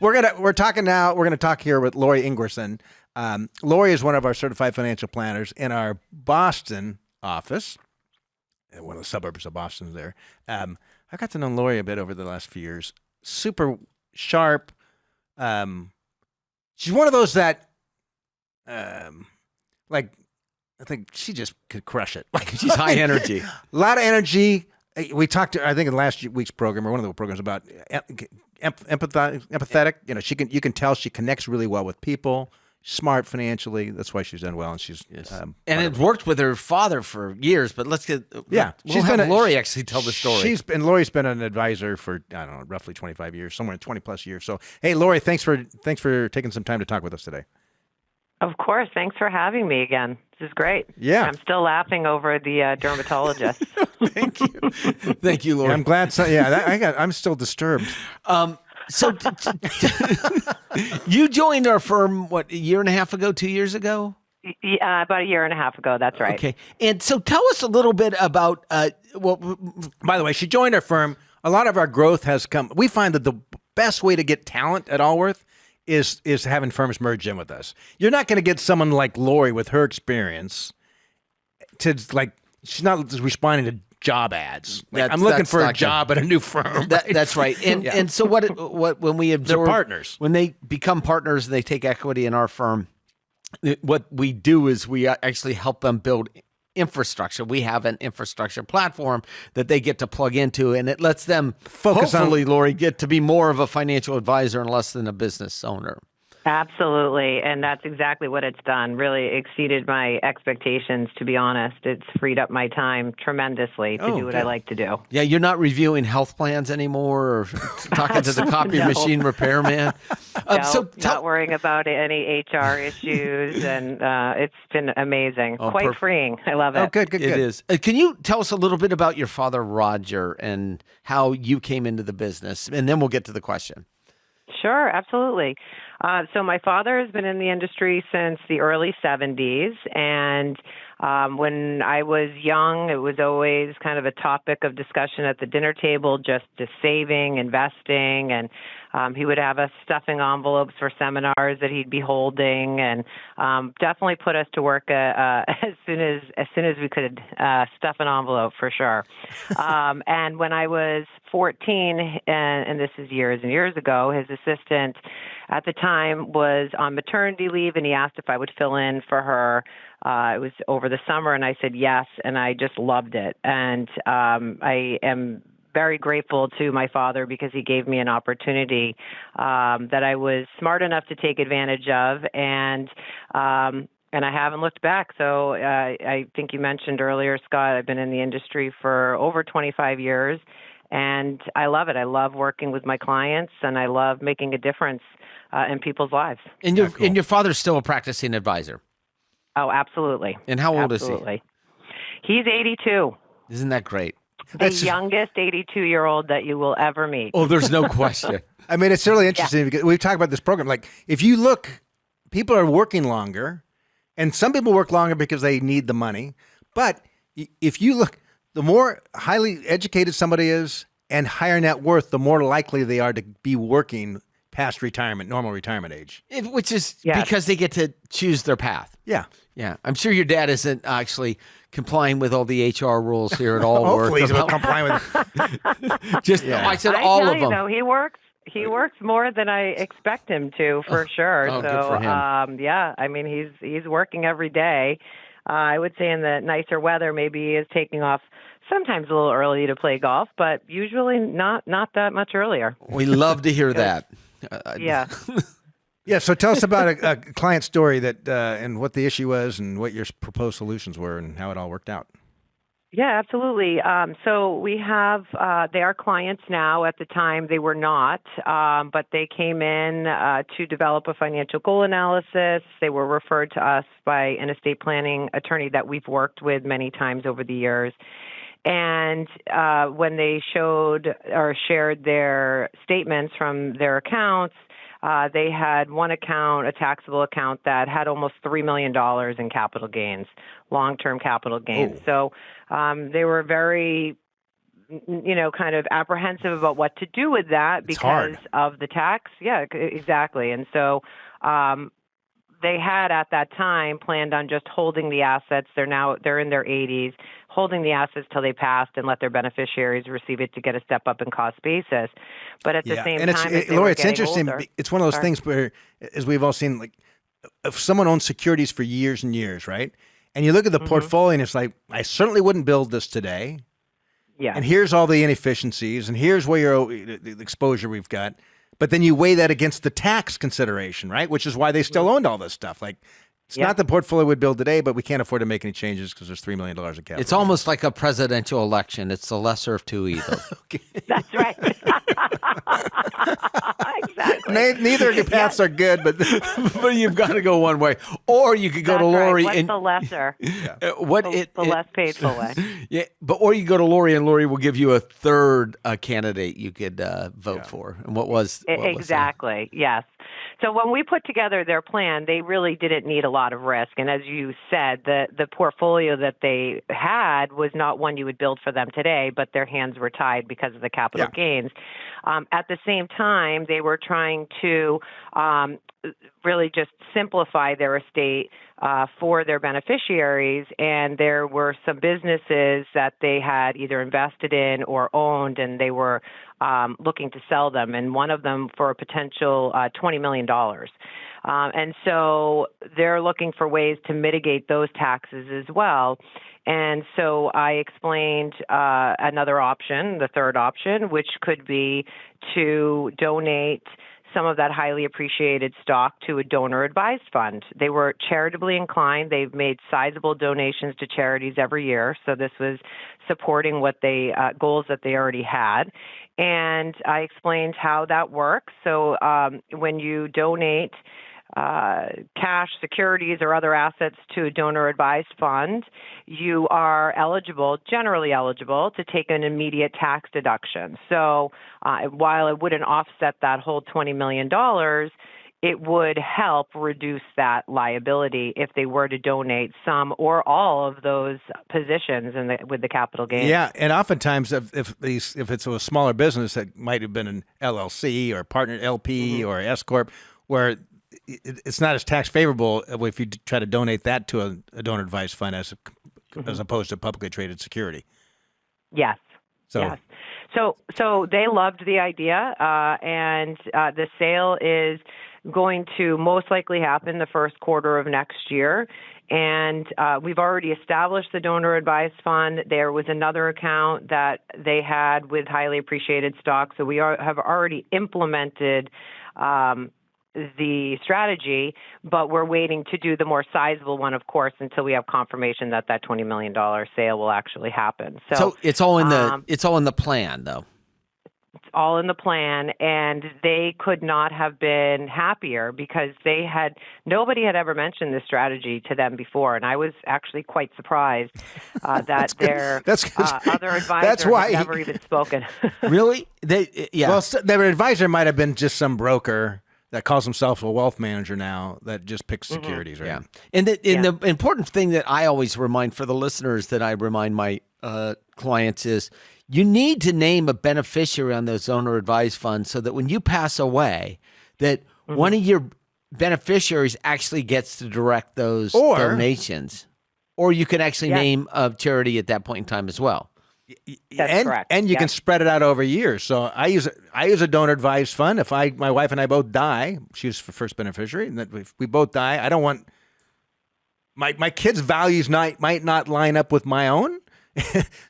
We're talking now. We're gonna talk here with Laurie Ingwersen. Laurie is one of our certified financial planners in our Boston office, one of the suburbs of Boston. There, I got to know Laurie a bit over the last few years. Super sharp. She's one of those that, like, I think she just could crush it. Like She's high energy. A lot of energy. We talked, I think, in last week's program or one of the programs about empathetic. You know, you can tell she connects really well with people. Smart financially. That's why she's done well, and she's and it worked with her father for years. But let's get she's been Laurie actually tell the story. Laurie's been an advisor for I don't know, roughly 25 years, somewhere in 20 plus years. So hey, Laurie, thanks for taking some time to talk with us today. Of course. Thanks for having me again. This is great. Yeah. I'm still laughing over the dermatologist. Thank you. Thank you, Laurie. Yeah, I'm glad. I'm still disturbed. So you joined our firm, what, a year and a half ago, 2 years ago? Yeah, about a year and a half ago. That's right. Okay. And so tell us a little bit about, by the way, she joined our firm. A lot of our growth has come. We find that the best way to get talent at Allworth is having firms merge in with us. You're not going to get someone like Laurie with her experience to, like, she's not responding to job ads. Like, I'm looking for a job at a new firm. That's right. And so what when we absorb, they're partners. When they become partners and they take equity in our firm, what we do is we actually help them build infrastructure. We have an infrastructure platform that they get to plug into, and it lets them hopefully, Laurie, get to be more of a financial advisor and less than a business owner. Absolutely. And that's exactly what it's done. Really exceeded my expectations, to be honest. It's freed up my time tremendously to do what I like to do. Yeah, you're not reviewing health plans anymore or talking to the copy machine repairman. Not worrying about any HR issues. And it's been amazing. Quite freeing. I love it. Oh, good. It is. Can you tell us a little bit about your father, Roger, and how you came into the business? And then we'll get to the question. Sure, absolutely. So my father has been in the industry since the early 70s, and when I was young, it was always kind of a topic of discussion at the dinner table, just saving, investing, and he would have us stuffing envelopes for seminars that he'd be holding, and definitely put us to work as soon as we could stuff an envelope, for sure. And when I was 14, and this is years and years ago, his assistant at the time was on maternity leave, and he asked if I would fill in for her. It was over the summer, and I said yes, and I just loved it. And I am very grateful to my father because he gave me an opportunity that I was smart enough to take advantage of, and I haven't looked back. So I think you mentioned earlier, Scott, I've been in the industry for over 25 years, and I love it. I love working with my clients, and I love making a difference in people's lives. And your father's still a practicing advisor? Oh, absolutely. And how old is he? He's 82. Isn't that great? The youngest 82-year-old that you will ever meet. Oh, there's no question. I mean, it's really interesting because we've talked about this program. Like, if you look, people are working longer, and some people work longer because they need the money. But if you look, the more highly educated somebody is and higher net worth, the more likely they are to be working past retirement, normal retirement age. Which is because they get to choose their path. Yeah. Yeah. I'm sure your dad isn't actually complying with all the HR rules here at Allworth. Hopefully he's complying with I said all of them. Though, he works more than I expect him to, for sure. Oh, so good for him. I mean, he's working every day. I would say in the nicer weather, maybe he is taking off sometimes a little early to play golf, but usually not that much earlier. We love to hear that. Yeah. Yeah. So tell us about a client story that and what the issue was and what your proposed solutions were and how it all worked out. Yeah, absolutely. So we have, they are clients now. At the time, they were not, but they came in to develop a financial goal analysis. They were referred to us by an estate planning attorney that we've worked with many times over the years. And when they showed or shared their statements from their accounts, they had one account, a taxable account, that had almost $3 million in capital gains, long-term capital gains. So they were very kind of apprehensive about what to do with that because of the tax. Yeah, exactly. And so they had at that time planned on just holding the assets. They're in their 80s, holding the assets till they passed and let their beneficiaries receive it to get a step up in cost basis. But at the same time, Lori, it's interesting. It's one of those things where, as we've all seen, like if someone owns securities for years and years, right? And you look at the portfolio and it's like, I certainly wouldn't build this today. Yeah. And here's all the inefficiencies, and here's where the exposure we've got. But then you weigh that against the tax consideration, right? Which is why they still owned all this stuff. Like, it's not the portfolio we'd build today, but we can't afford to make any changes because there's $3 million of capital. It's almost like a presidential election. It's the lesser of two evils. That's right. Exactly. Neither of your paths are good, but you've got to go one way. Or you could go to Laurie. What's the lesser? The less painful way. Yeah, or you could go to Laurie, and Laurie will give you a third candidate you could vote for. And what was exactly? Yes. So when we put together their plan, they really didn't need a lot of risk. And as you said, the portfolio that they had was not one you would build for them today, but their hands were tied because of the capital gains. At the same time, they were trying to really just simplify their estate for their beneficiaries. And there were some businesses that they had either invested in or owned, and they were looking to sell them, and one of them for a potential $20 million. And so they're looking for ways to mitigate those taxes as well. And so I explained another option, the third option, which could be to donate some of that highly appreciated stock to a donor-advised fund. They were charitably inclined. They've made sizable donations to charities every year, so this was supporting what they goals that they already had. And I explained how that works. So when you donate cash, securities, or other assets to a donor-advised fund, you are generally eligible, to take an immediate tax deduction. So while it wouldn't offset that whole $20 million, it would help reduce that liability if they were to donate some or all of those positions with the capital gains. Yeah, and oftentimes if it's a smaller business that might have been an LLC or partner LP or S corp, where it's not as tax favorable if you try to donate that to a donor advised fund as opposed to a publicly traded security. Yes. Yes. So they loved the idea, and the sale is going to most likely happen the first quarter of next year. And we've already established the donor advised fund. There was another account that they had with highly appreciated stock. So we have already implemented the strategy, but we're waiting to do the more sizable one, of course, until we have confirmation that $20 million sale will actually happen. So it's all in the plan, though. It's all in the plan, and they could not have been happier because nobody had ever mentioned this strategy to them before, and I was actually quite surprised that their other advisor had never even spoken. Really? Well, their advisor might have been just some broker that calls himself a wealth manager now that just picks securities, right? Yeah. And the important thing that I always remind for the listeners that I remind my clients is you need to name a beneficiary on those owner advised funds so that when you pass away, that one of your beneficiaries actually gets to direct those donations. Or you can actually name a charity at that point in time as well. That's correct. And you can spread it out over years. So I use a donor advised fund. If my wife and I both die, she's the first beneficiary, and that if we both die, I don't want my kids' values might not line up with my own.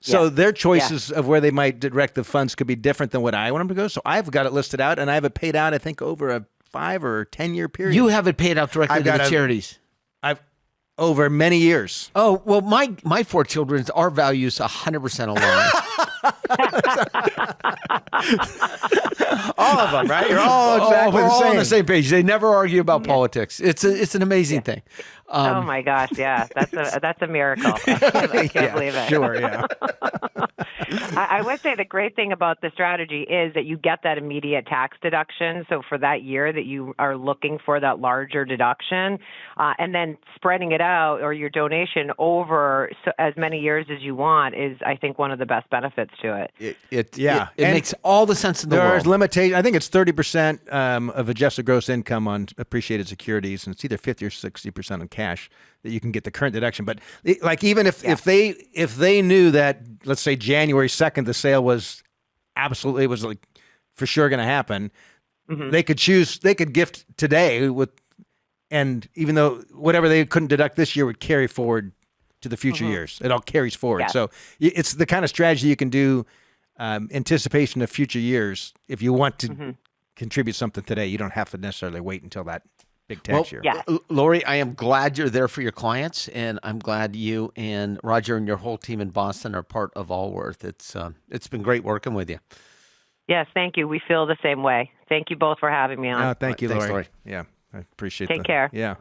So their choices of where they might direct the funds could be different than what I want them to go. So I've got it listed out, and I have it paid out, I think, over a 5 or 10 year period. You have it paid out directly to the charities. Over many years. Oh, well, my 4 children, our values 100% aligned. All of them, right? You're all exactly we're the all same. on the same page. They never argue about politics. It's an amazing thing. Oh my gosh, yeah, that's a miracle. I can't believe it. Sure, yeah. I would say the great thing about the strategy is that you get that immediate tax deduction. So for that year that you are looking for that larger deduction, and then spreading it out or your donation over as many years as you want is, I think, one of the best benefits to it. It And makes all the sense in the There's world. limitation. I think it's 30% of adjusted gross income on appreciated securities, and it's either 50 or 60% on cash that you can get the current deduction. But like even if they knew that, let's say January 2nd, the sale was absolutely, it was like for sure going to happen, they could choose, they could gift today and even though whatever they couldn't deduct this year would carry forward to the future years. It all carries forward. Yes. So it's the kind of strategy you can do, anticipation of future years. If you want to contribute something today, you don't have to necessarily wait until that big tax year. Yeah. Laurie, I am glad you're there for your clients, and I'm glad you and Roger and your whole team in Boston are part of Allworth. It's been great working with you. Yes, thank you. We feel the same way. Thank you both for having me on. Thank you, Thanks, Laurie. Laurie. Yeah, I appreciate it. Take care. Yeah.